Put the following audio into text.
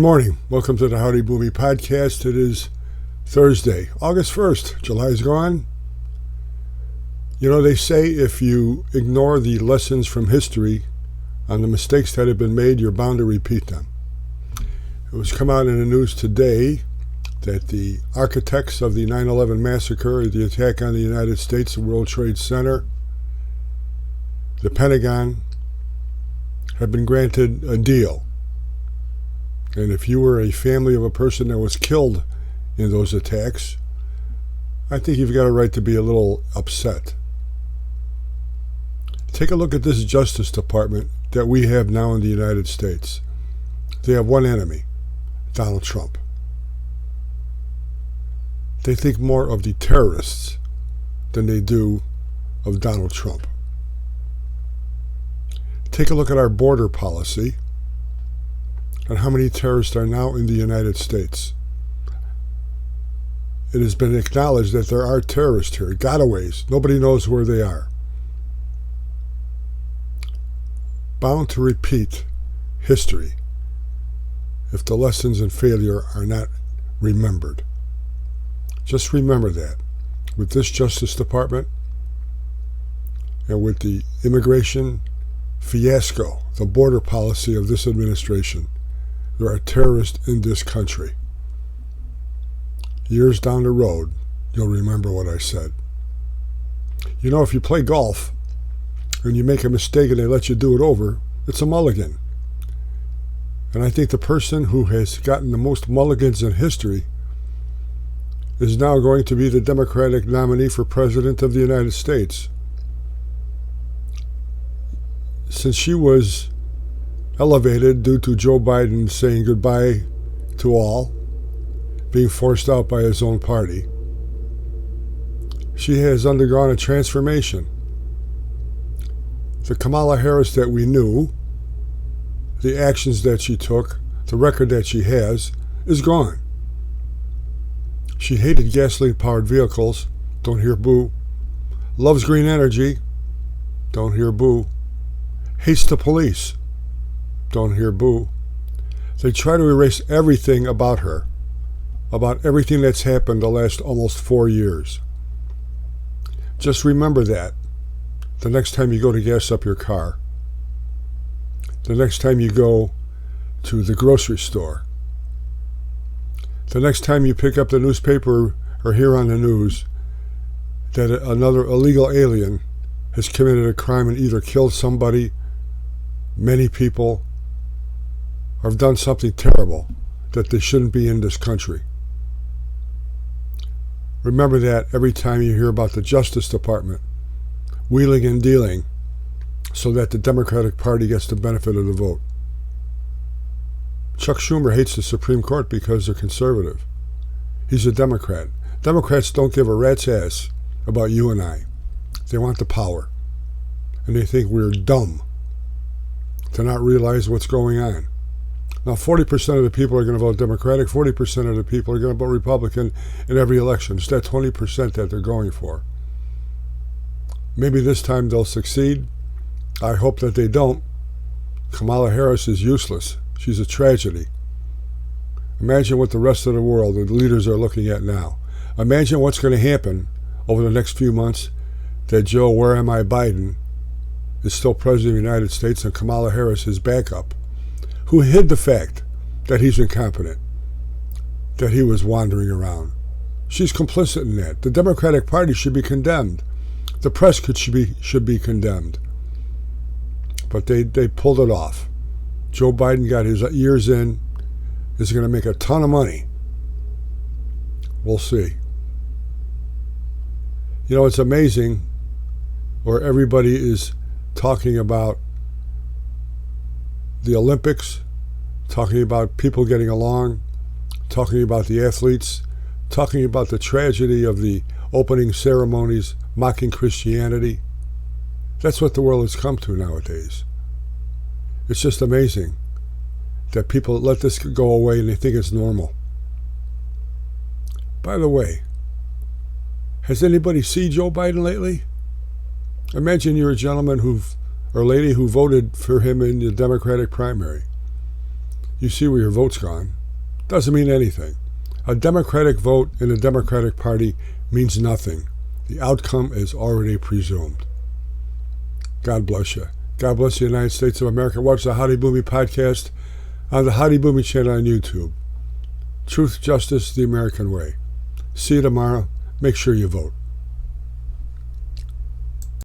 Good morning. Welcome to the Howdy Boomy podcast. It is Thursday, August 1st. July's gone. You know, they say if you ignore the lessons from history on the mistakes that have been made, you're bound to repeat them. It was come out in the news today that the architects of the 9/11 massacre, the attack on the United States, the World Trade Center, the Pentagon, have been granted a deal. And if you were a family of a person that was killed in those attacks, I think you've got a right to be a little upset. Take a look at this Justice Department that we have now in the United States. They have one enemy, Donald Trump. They think more of the terrorists than they do of Donald Trump. Take a look at our border policy and how many terrorists are now in the United States. It has been acknowledged that there are terrorists here, gotaways. Nobody knows where they are. Bound to repeat history if the lessons and failure are not remembered. Just remember that. With this Justice Department and with the immigration fiasco, the border policy of this administration, there are terrorists in this country. Years down the road, you'll remember what I said. You know, if you play golf and you make a mistake and they let you do it over, it's a mulligan. And I think the person who has gotten the most mulligans in history is now going to be the Democratic nominee for President of the United States. Since she was elevated due to Joe Biden saying goodbye to all, being forced out by his own party, she has undergone a transformation. The Kamala Harris that we knew, the actions that she took, the record that she has, is gone. She hated gasoline-powered vehicles, don't hear boo. Loves green energy, don't hear boo. Hates the police, don't hear boo. They try to erase everything about her, about everything that's happened the last almost 4 years. Just remember that the next time you go to gas up your car, the next time you go to the grocery store, the next time you pick up the newspaper or hear on the news that another illegal alien has committed a crime and either killed somebody, many people, or have done something terrible that they shouldn't be in this country. Remember that every time you hear about the Justice Department wheeling and dealing so that the Democratic Party gets the benefit of the vote. Chuck Schumer hates the Supreme Court because they're conservative. He's a Democrat. Democrats don't give a rat's ass about you and I. They want the power. And they think we're dumb to not realize what's going on. Now, 40% of the people are going to vote Democratic, 40% of the people are going to vote Republican in every election. It's that 20% that they're going for. Maybe this time they'll succeed. I hope that they don't. Kamala Harris is useless. She's a tragedy. Imagine what the rest of the world, the leaders, are looking at now. Imagine what's going to happen over the next few months that Joe, where am I, Biden, is still President of the United States and Kamala Harris is backup, who hid the fact that he's incompetent, that he was wandering around. She's complicit in that. The Democratic Party should be condemned. The press should be condemned. But they pulled it off. Joe Biden got his years in, is going to make a ton of money. We'll see. You know, it's amazing where everybody is talking about the Olympics, talking about people getting along, talking about the athletes, talking about the tragedy of the opening ceremonies, mocking Christianity. That's what the world has come to nowadays. It's just amazing that people let this go away and they think it's normal. By the way, has anybody seen Joe Biden lately? Imagine you're a gentleman or lady who voted for him in the Democratic primary. you see where your vote's gone. Doesn't mean anything. A Democratic vote in the Democratic Party means nothing. The outcome is already presumed. God bless you. God bless the United States of America. Watch the Howdy Boomy podcast on the Howdy Boomy channel on YouTube. Truth, justice, the American way. See you tomorrow. Make sure you vote.